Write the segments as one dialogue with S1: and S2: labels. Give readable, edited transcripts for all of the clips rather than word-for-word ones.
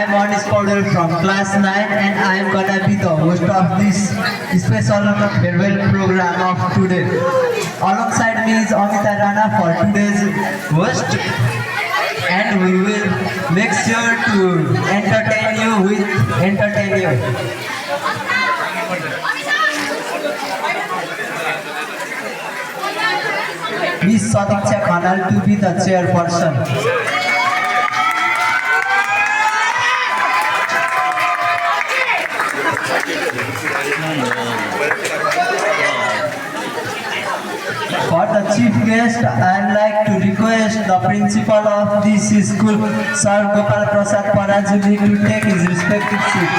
S1: I'm Anish Powder from class 9 and I'm gonna be the host of this special farewell program of today. Alongside me is Amita Rana for today's host, and we will make sure to entertain you. Miss Sadiksha Khanal to be the chairperson. For the chief guest, I would like to request the principal of this school, Sir Gopal Prasad Parajuli, to take his respective seat.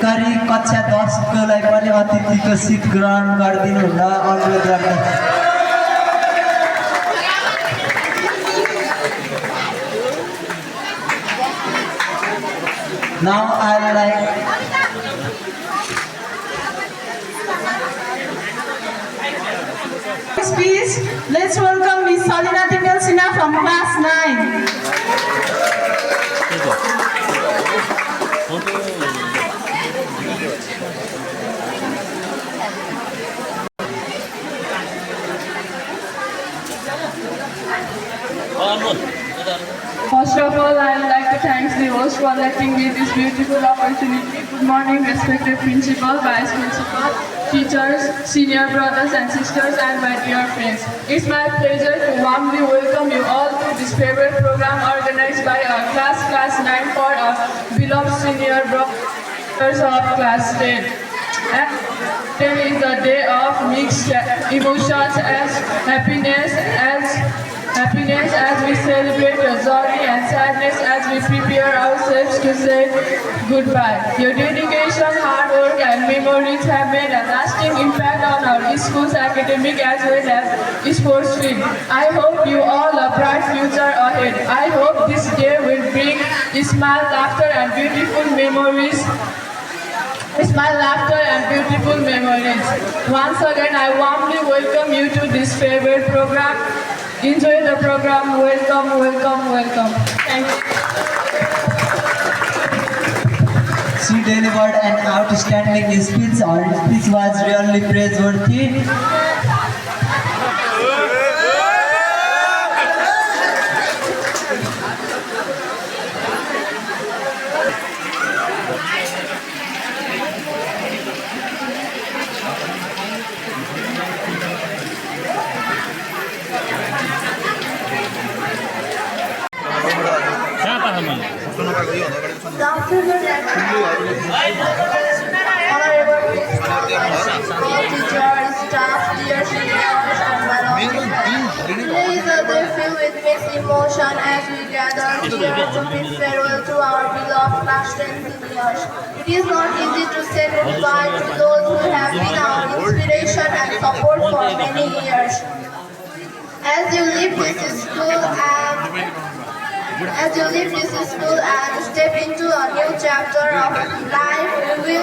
S1: Curry कक्षा 10 को लागि पनि अतिथिको seat ग्रहण गरिदिनु हुन अनुरोध गर्दछु। Now I would like
S2: Please, let's welcome Miss Salina Tingal Sinha from class 9.
S3: First of all, I would like to thank the host for letting me this beautiful opportunity. Good morning, respected principal, vice principal, teachers, senior brothers and sisters, and my dear friends. It's my pleasure to warmly welcome you all to this favorite program organized by our class 9 for our beloved senior brothers of class 10. And 10 is a day of mixed emotions as happiness as we celebrate your joy and sadness as we prepare ourselves to say goodbye. Your dedication, hard work and memories have made a lasting impact on our school's academic as well as sports field. I hope you all a bright future ahead. I hope this day will bring smile, laughter and beautiful memories. Once again, I warmly welcome you to this favorite program. Enjoy the program. Welcome. Thank you.
S1: She delivered an outstanding speech. Her speech was really praiseworthy.
S4: Teachers, staff, dear seniors, and fellow students. Today is a day filled with mixed emotion as we gather here to bid farewell to our beloved class 10 seniors. It is not easy to say goodbye to those who have been our inspiration and support for many years. As you leave this school and step into a new chapter of life, we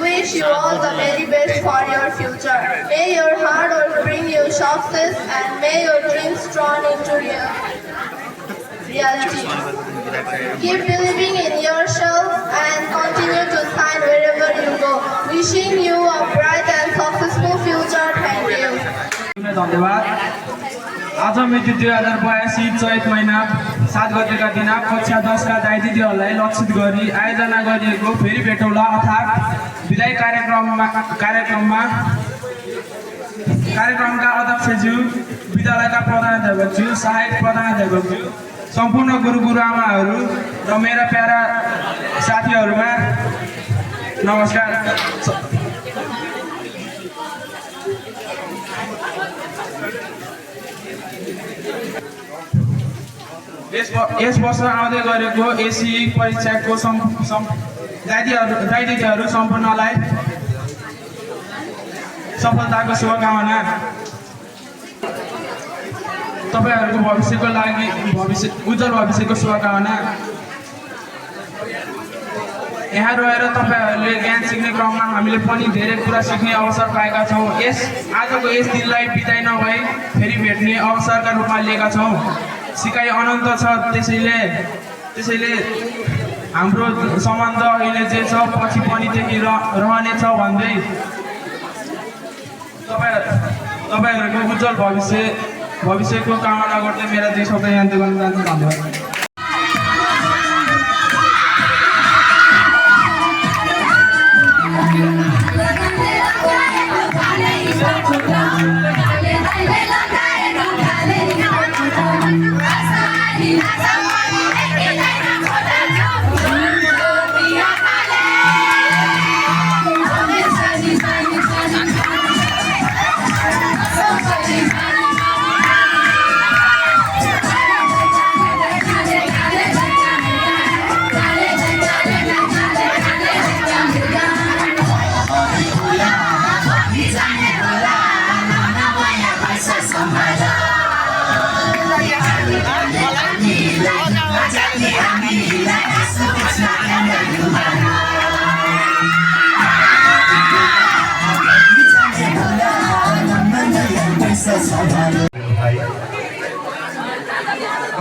S4: wish you all the very best for your future. May your hard work bring you success and may your dreams turn into reality. Keep believing in yourself and continue to shine wherever you go. Wishing you a bright and successful future. Thank you.
S5: धन्यवाद। आज मिति 2082 चैत महिना 7 गतेका दिन कक्षा 10 का दाइ दिदीहरूलाई लक्षित गरी आयोजना गरिएको फेरि भेटौँला अर्थात् विदाई कार्यक्रमका अध्यक्षज्यू, विद्यालयका प्रधानाध्यापकज्यू, सहायक प्रधानाध्यापकज्यू, सम्पूर्ण गुरुआमाहरू र मेरा प्यारा साथीहरूमा नमस्कार। यस वर्ष आउँदै गरेको एसी परीक्षाको दाइ दिदीहरू सम्पूर्णलाई सफलताको शुभकामना। तपाईहरुको भविष्यको लागि उज्जवल भविष्यको शुभकामना। यहाँ रहेर तपाईहरूले ज्ञान सिक्ने क्रममा हामीले पनि धेरै कुरा सिक्ने अवसर पाएका छौँ। आजको यस दिनलाई बिदाई नभई फेरि भेट्ने अवसरका रूपमा लिएका छौँ। सिकाइ अनन्त छ, त्यसैले हाम्रो सम्बन्ध अहिले जे छ पछि पनि त्यही रहनेछ भन्दै तपाईँहरूको उज्जवल भविष्यको कामना गर्दै मेरा दुई शब्द यहाँ गर्न चाहन्छु। धन्यवाद।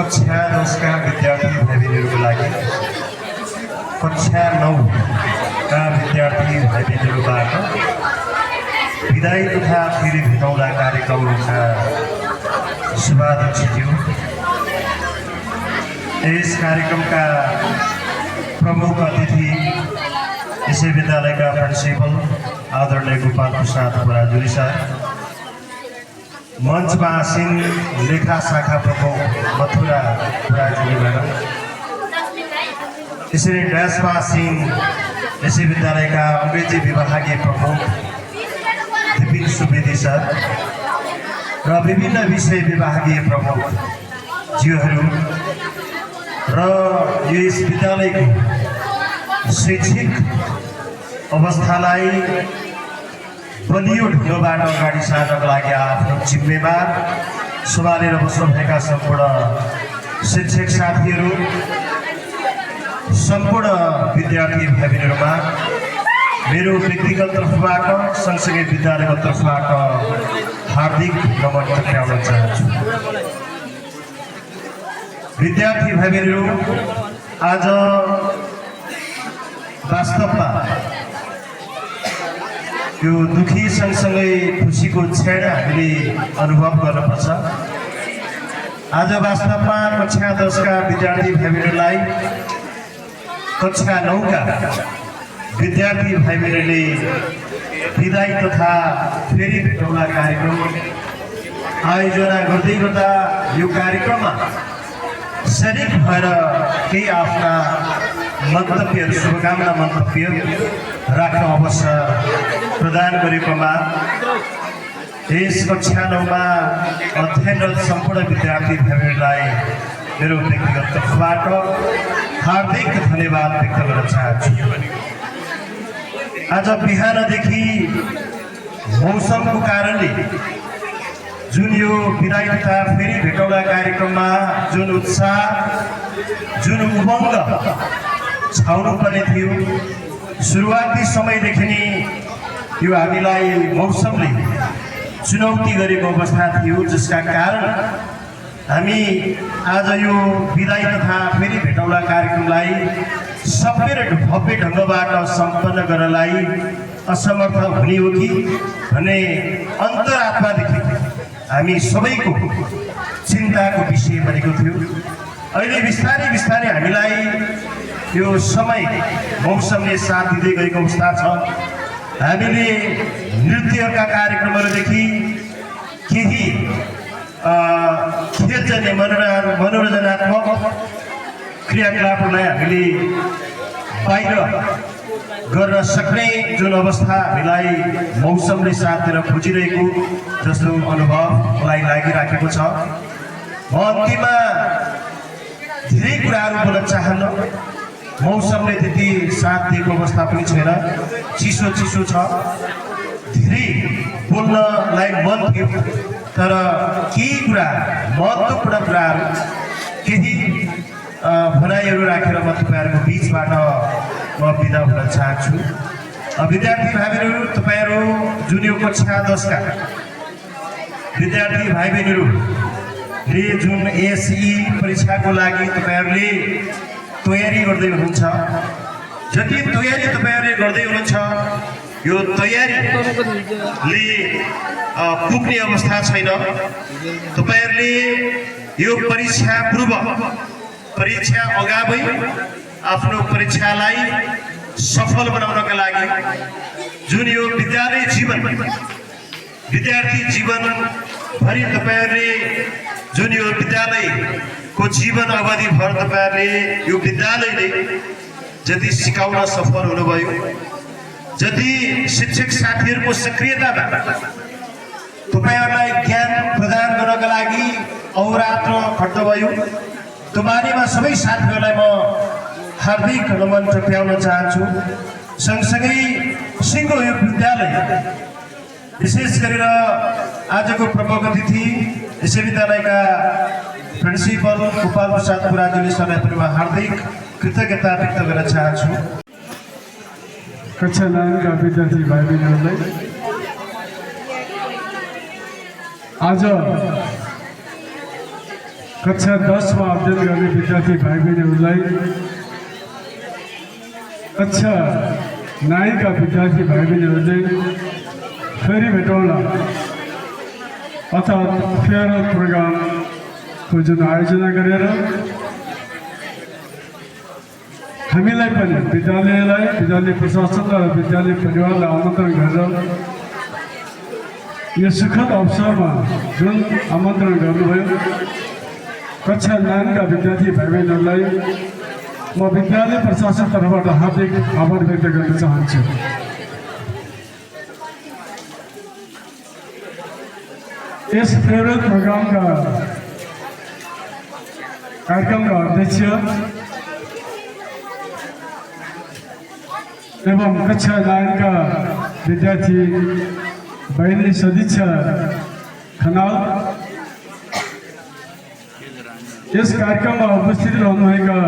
S6: कक्षा 10 का विद्यार्थी भाइबहिनीहरूको लागि कक्षा 9 का विद्यार्थी भाइबहिनीहरूबाट विदाई तथा फेरि भेटौँला कार्यक्रमका शुभाध्यक्षज्यू, यस कार्यक्रमका प्रमुख अतिथि यसै विद्यालयका प्रिन्सिपल आदरणीय गोपाल प्रसाद पराजुली सर, मञ्चमा आसीन लेखा शाखा प्रमुख मथुरा पराजुली म्याडम, यसरी ड्यासमा आसीन यसै विद्यालयका अङ्ग्रेजी विभागीय प्रमुख दिपिन सुवेदी सर र विभिन्न विषय विभागीय प्रमुख ज्यूहरू र यस विद्यालयको शैक्षिक अवस्थालाई बलियो ढङ्गबाट अगाडि सार्नको लागि आफ्नो जिम्मेवार सम्हालेर बस्नुभएका सम्पूर्ण शिक्षक साथीहरू, सम्पूर्ण विद्यार्थी भाइबहिनीहरूमा मेरो व्यक्तिगत तर्फबाट सँगसँगै विद्यालयको तर्फबाट हार्दिक नमन टक्राउन चाहन्छु। विद्यार्थी भाइबहिनीहरू, आज वास्तवमा यो दुखी सँगसँगै खुसीको क्षण हामीले अनुभव गर्नुपर्छ। आज वास्तवमा कक्षा 10 का विद्यार्थी भाइबहिनीहरूलाई कक्षा 9 का विद्यार्थी भाइबहिनीले विदाई तथा फेरि भेटौँला कार्यक्रम आयोजना गर्दै गर्दा यो कार्यक्रममा शरीक भएर केही आफ्ना मन्तव्यहरू, शुभकामना मन्तव्य राख्न अवसर प्रदान गरेकोमा यस कक्षा 9 मा अध्ययनरत सम्पूर्ण विद्यार्थी भाइबहिनीलाई मेरो व्यक्तिगत तर्फबाट हार्दिक धन्यवाद व्यक्त गर्न चाहन्छु। आज बिहानदेखि मौसमको कारणले जुन यो विदाई तथा फेरि भेटौँला कार्यक्रममा जुन उत्साह, जुन उमङ्ग छाउनु पर्ने थियो, सुरुवाती समयदेखि नै यो हामीलाई मौसमले चुनौती गरेको अवस्था थियो, जसका कारण हामी आज यो विदाई तथा फेरि भेटौँला कार्यक्रमलाई सभ्य र भव्य ढङ्गबाट सम्पन्न गर्नलाई असमर्थ हुने हो कि भन्ने अन्तरात्मादेखि हामी सबैको चिन्ताको विषय बनेको थियो। अहिले बिस्तारै बिस्तारै हामीलाई यो समय मौसमले साथ दिँदै गएको अवस्था छ। हामीले नृत्यका कार्यक्रमहरूदेखि केही खेलजन्य मनोरञ्जनात्मक क्रियाकलापहरूलाई हामीले बाहिर गर्न सक्ने जुन अवस्था हामीलाई मौसमले साथ दिएर खोजिरहेको जस्तो अनुभव मलाई लागिराखेको छ। म अन्तिममा धेरै कुराहरू बोल्न चाहन्न, मौसमले त्यति साथ दिएको अवस्था पनि छैन, चिसो चिसो छ, धेरै बोल्नलाई मन थियो, तर केही कुरा महत्त्वपूर्ण कुराहरू केही भनाइ बधाईहरू राखेर म तपाईँहरूको बिचबाट म बिदा हुन चाहन्छु। विद्यार्थी भाइबहिनीहरू, तपाईँहरू जुन यो कक्षा 10 का विद्यार्थी भाइबहिनीहरूले जुन एसई परीक्षाको लागि तपाईँहरूले तयारी गर्दै हुनुहुन्छ, जति तयारी तपाईँहरूले गर्दै हुनुहुन्छ यो तयारीले पुग्ने अवस्था छैन। तपाईँहरूले यो परीक्षा पूर्व परीक्षा अगावै आफ्नो परीक्षालाई सफल बनाउनका लागि जुन यो विद्यालय जीवन विद्यार्थी जीवन भरि तपाईँहरूले जुन यो विद्यालयको जीवन अवधिभर तपाईँहरूले यो विद्यालयले जति सिकाउन सफल हुनुभयो, जति शिक्षक साथीहरूको सक्रियतामा तपाईँहरूलाई ज्ञान प्रदान गर्नका लागि अहोरात्र खट्नुभयो, त्यो बारेमा सबै साथीहरूलाई म हार्दिक नमन टक्राउन चाहन्छु। सँगसँगै सिङ्गो यो विद्यालय विशेष गरेर आजको प्रमुख अतिथि यसै विद्यालयका प्रिन्सिपल गोपाल प्रसाद पुराजुली सरलाई पनि म हार्दिक कृतज्ञता व्यक्त गर्न चाहन्छु।
S7: कक्षा 9 का विद्यार्थी भाइ बहिनीहरूलाई आज कक्षा 10 मा अध्ययन गर्ने विद्यार्थी भाइ बहिनीहरूलाई कक्षा 9 का विद्यार्थी भाइ बहिनीहरूले फेरि भेटौँला अर्थात् फेयरवेल प्रोग्रामको जुन आयोजना गरेर हामीलाई पनि विद्यालयलाई, विद्यालय प्रशासनलाई र विद्यालय परिवारलाई आमन्त्रण गरेर यो सुखद अवसरमा जुन आमन्त्रण गर्नुभयो कक्षा 9 का विद्यार्थी भाइ बहिनीहरूलाई म विद्यालय प्रशासन तर्फबाट हार्दिक आभार व्यक्त गर्न चाहन्छु। यस फेयरवेल प्रोग्रामका कार्यक्रमका अध्यक्ष एवं कक्षा 9 का विद्यार्थी बहिनी सदिच्छा खनाल, यस कार्यक्रममा उपस्थित रहनुभएका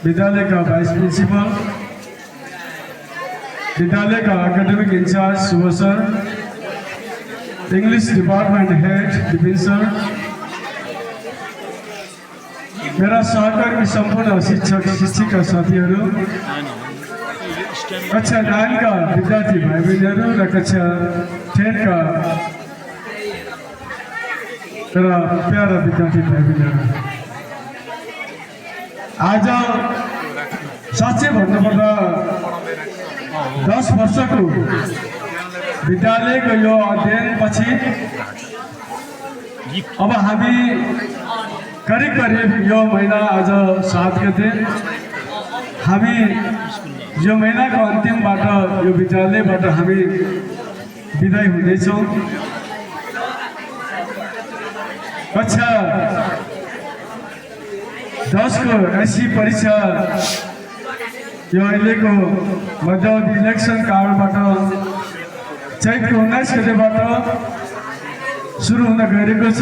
S7: विद्यालयका भाइस प्रिन्सिपल, विद्यालयका academic in charge Subodh sir, English department head Dipin sir, मेरा सहकर्मी संपूर्ण शिक्षक शिक्षिका साथीहरू, कक्षा 9 का विद्यार्थी भाइ बहिनीहरू र कक्षा 10 का मेरा प्यारा विद्यार्थी भाइ बहिनीहरू, आज साँच्चै भन्नुपर्दा 10 वर्षको विद्यालयको यो अध्ययनपछि अब हामी करिब यो महिना आज 7 गते हामी यो महिनाको अन्तिमबाट यो विद्यालयबाट हामी बिदाई हुँदैछौँ। कक्षा 10 को एसई परीक्षा यो अहिलेको मध्यावधि इलेक्सन कारणबाट चैतको 19 गतेबाट सुरु हुन गएको छ।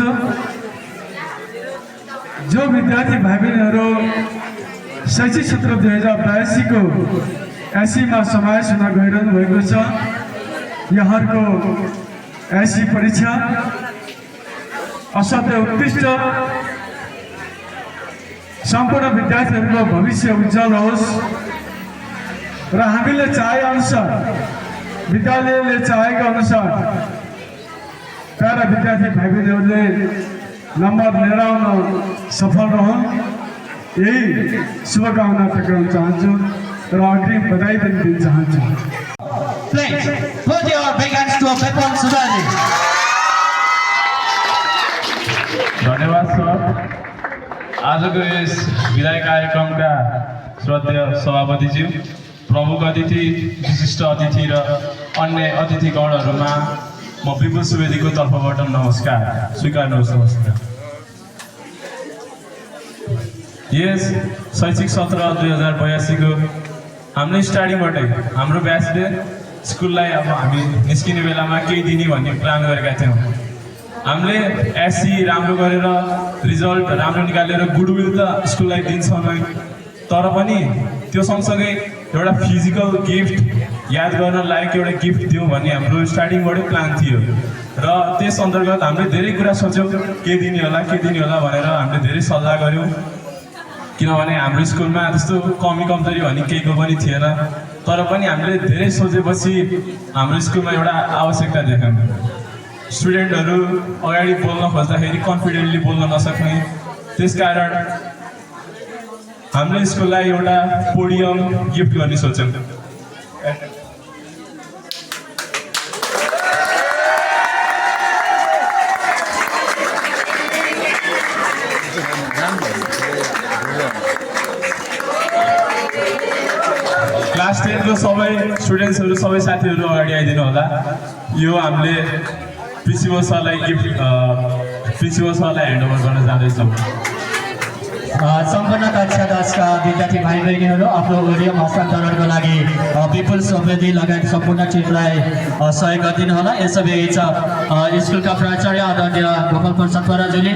S7: जो विद्यार्थी भाइ बहिनीहरू शैक्षिक सत्र 2082 को एसईमा समावेश हुन गइरहनु भएको छ, यहाँहरूको एसई परीक्षा असाध्यै उत्कृष्ट, सम्पूर्ण विद्यार्थीहरूको भविष्य उज्जवल होस् र हामीले चाहे अनुसार विद्यालयले चाहेको अनुसार प्यारा विद्यार्थी भाइ बहिनीहरूले नम्बर लिएर आउन सफल रहन्, यही शुभकामना टक्राउन चाहन्छु र अग्रिम बधाई पनि दिन चाहन्छु।
S1: Please put your big hands to Bipin Sudhaji.
S5: धन्यवाद सर। आजको यस विदाय कार्यक्रमका श्रद्धेय सभापतिज्यू, प्रमुख अतिथि, विशिष्ट अतिथि र अन्य अतिथिगणहरूमा म विपुल सुवेदीको तर्फबाट नमस्कार स्वीकार्नुहोस्। नमस्कार। यस शैक्षिक सत्र 2082 को हाम्रो स्टार्टिङबाटै हाम्रो ब्याचले स्कुललाई अब हामी निस्किने बेलामा केही दिने भन्ने प्लान गरेका थियौँ।
S8: हामीले एससी राम्रो गरेर रिजल्ट राम्रो निकालेर गुडविल त स्कुललाई दिन्छौँ नै, तर पनि त्यो सँगसँगै एउटा फिजिकल गिफ्ट याद गर्न लायक एउटा गिफ्ट दिउँ भन्ने हाम्रो स्टार्टिङबाटै प्लान थियो र त्यस अन्तर्गत हामीले धेरै कुरा सोच्यौँ के दिने होला भनेर हामीले धेरै सल्लाह गऱ्यौँ, किनभने हाम्रो स्कुलमा त्यस्तो कमी कमजोरी भन्ने केहीको पनि थिएन, तर पनि हामीले धेरै सोचेपछि हाम्रो स्कुलमा एउटा आवश्यकता देख्यौँ। स्टुडेन्टहरू अगाडि बोल्न खोज्दाखेरि कन्फिडेन्टली बोल्न नसक्ने, त्यसकारण हामीले स्कुललाई एउटा पोडियम गिफ्ट गर्ने सोच्यौँ। क्लास 10 को सबै स्टुडेन्ट्सहरू सबै साथीहरू अगाडि आइदिनु होला। यो हामीले प्रिन्सिपल सरलाई प्रिन्सिपल सरलाई ह्यान्डओभर गर्न जाँदैछौँ।
S1: सम्पूर्ण कक्षा 10 का विद्यार्थी भाइ बहिनीहरू आफ्नो ओडियम हस्तान्तरणको लागि विपुल समृद्धि लगायत सम्पूर्ण टिमलाई सहयोग गरिदिनु होला। यसैबीच स्कुलका प्राचार्य आदरणीय Gopal Prasad Parajuli,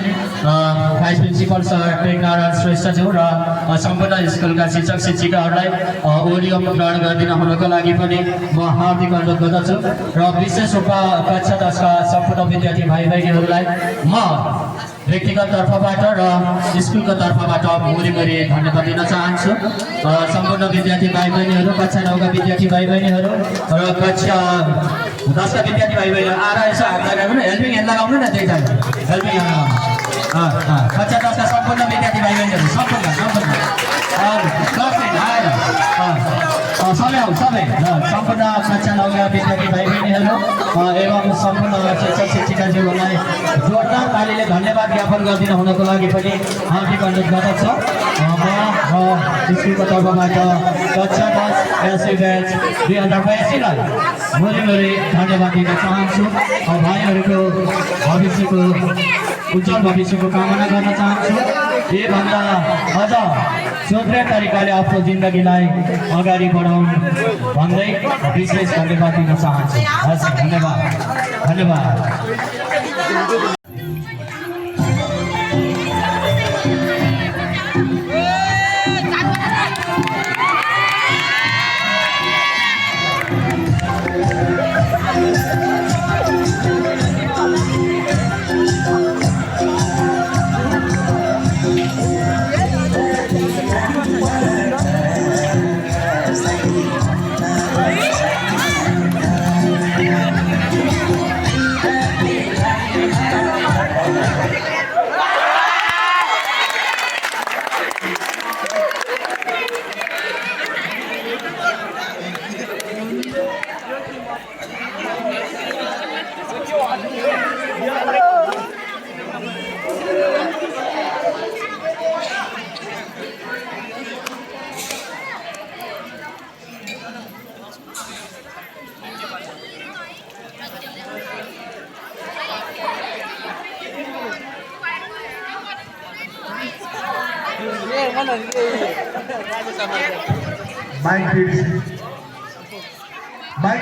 S1: vice principal sir Teknarayan श्रेष्ठज्यू र सम्पूर्ण स्कुलका शिक्षक शिक्षिकाहरूलाई ओडियम ग्रहण गरिदिनु हुनको लागि पनि म हार्दिक अनुरोध गर्दछु र विशेष रूपमा कक्षा 10 का सम्पूर्ण विद्यार्थी भाइ बहिनीहरूलाई म व्यक्तिगत तर्फबाट र स्कुलको तर्फबाट भुरिभरि धन्यवाद दिन चाहन्छु। सम्पूर्ण विद्यार्थी भाइ बहिनीहरू, कक्षा 9 का विद्यार्थी भाइ बहिनीहरू र कक्षा 10 का विद्यार्थी भाइ बहिनीहरू आएर यसो हात लगाउनु, हेल्पिङ ह्यान्ड लगाउनु न, त्यही टाइम हेल्पिङ ह्यान्ड लगाउनु। कक्षा 10 का सम्पूर्ण विद्यार्थी भाइ बहिनीहरू सम्पूर्ण सबै सम्पूर्ण कक्षा 9 का विद्यार्थी भाइ बहिनीहरू एवं सम्पूर्ण शिक्षक शिक्षिकाज्यूहरूलाई जोरदार तालीले धन्यवाद ज्ञापन गरिदिनु हुनको लागि पनि हार्दिक अनुरोध गर्दछु। म स्कुलको तर्फबाट कक्षा 10 एससी ब्याच 2082 लाई भुरिभरि धन्यवाद दिन चाहन्छु। भाइहरूको भविष्यको उज्जवल भविष्यको कामना गर्न चाहन्छु। योभन्दा अझ सुन्दर तरिकाले आफ्नो जिन्दगीलाई अगाडि बढाउनु भन्दै विशेष धन्यवाद दिन चाहन्छु। हस्, धन्यवाद।
S7: Mic please. Mic.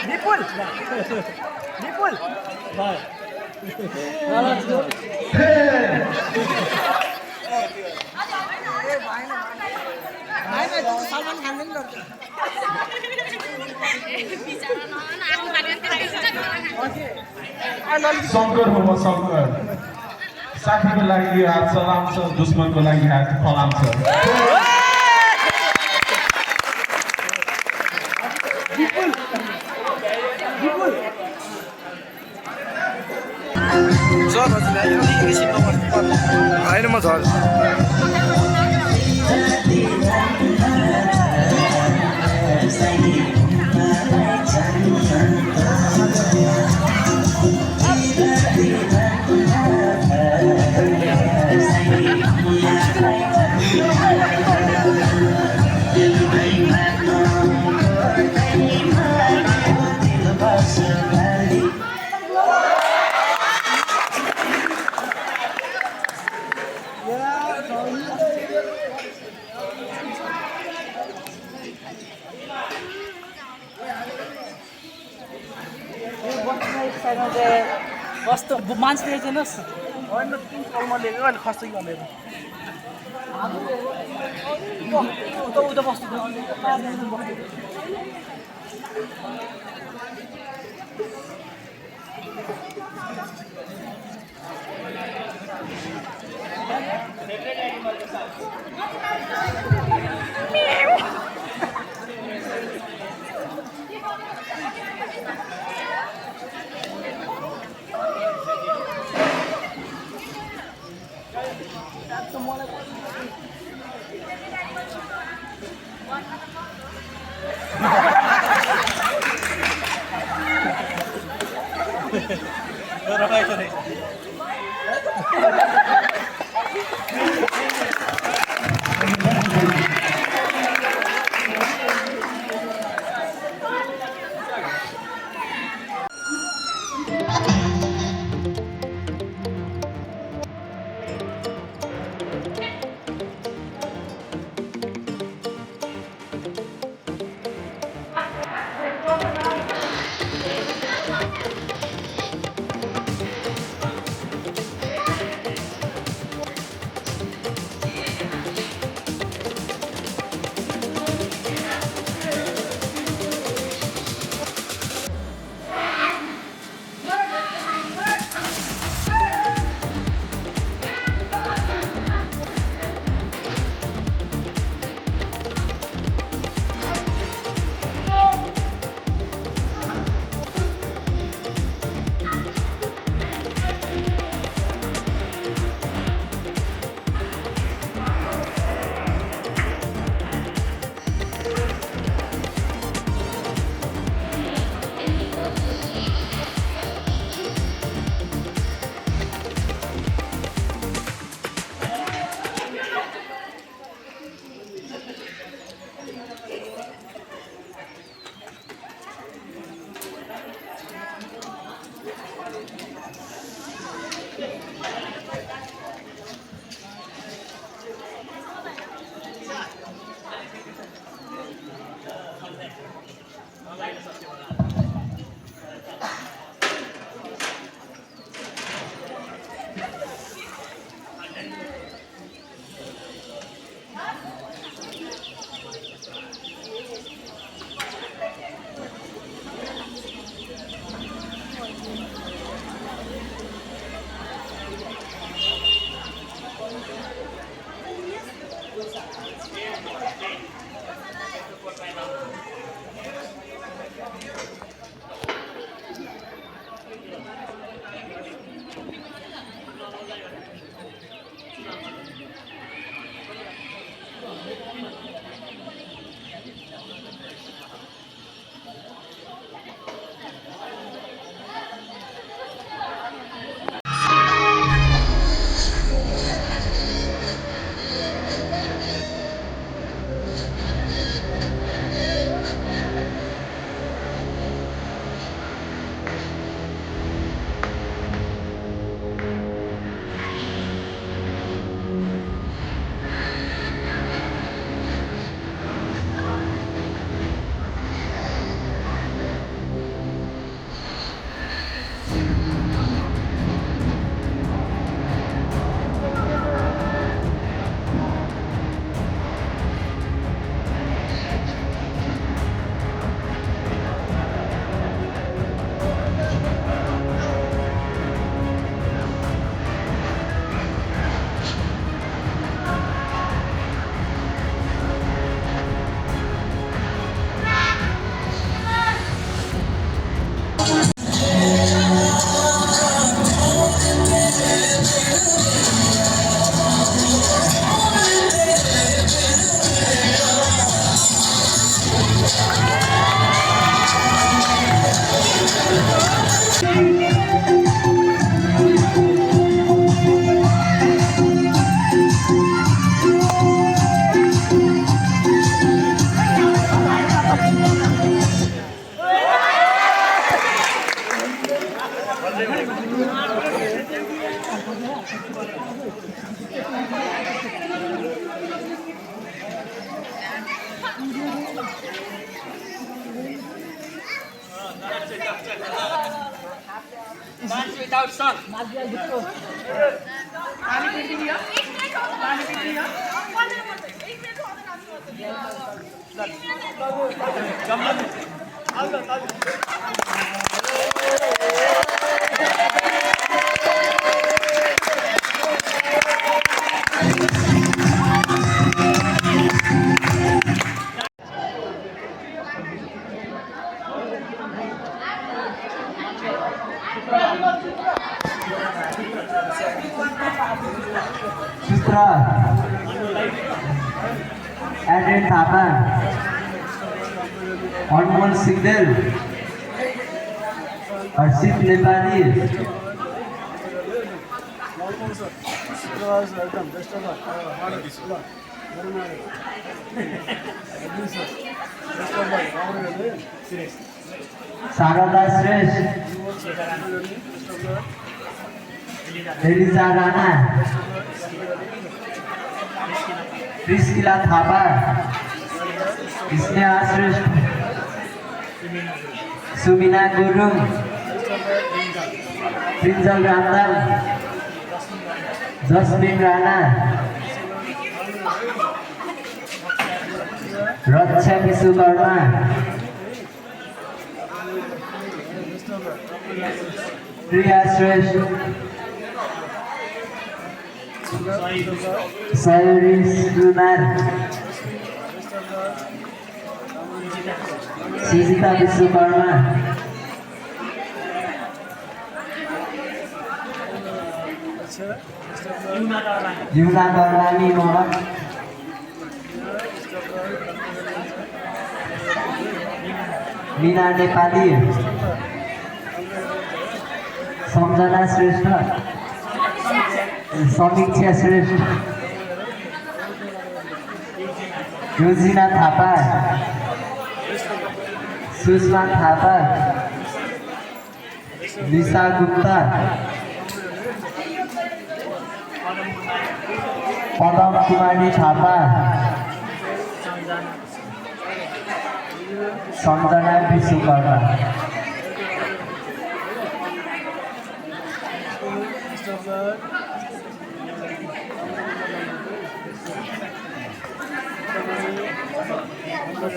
S7: Nipul. Shankar हो, म शङ्कर। साथीको लागि हात सलाम छ, दुश्मनको लागि हात फलाम छ।
S9: होइन म झर
S2: साइडमा चाहिँ कस्तो मान्छे ल्याइदिनुहोस् होइन कलमा लिएको अहिले खस्दै गरेर उता बस्नु
S1: Sutra, Adrian Thapa, Anmol Sindel, Arshit Nepali, Sarada Shresh, Eliza Rana, Priskila Thapa, Isneha Shresh, Sumina Gurung, Prinjal Randal, Jasmine Rana, Raksha Vishwakarma, Priya Shresh, Sayuri Kumar, Sijita Vishwakarma, Yuna Garlani Mohan, Meena Nepali, Samjana Shrestha, Samiksha Shrestha, Yuzina Thapa, Sushma Thapa, Lisa Gupta, Padam Kumari Thapa, Sanjana Vishwakarma.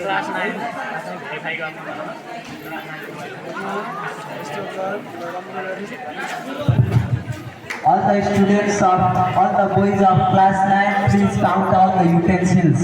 S2: Class 9 high गर्नु
S1: All the students of all the boys of class 9, please count all the utensils.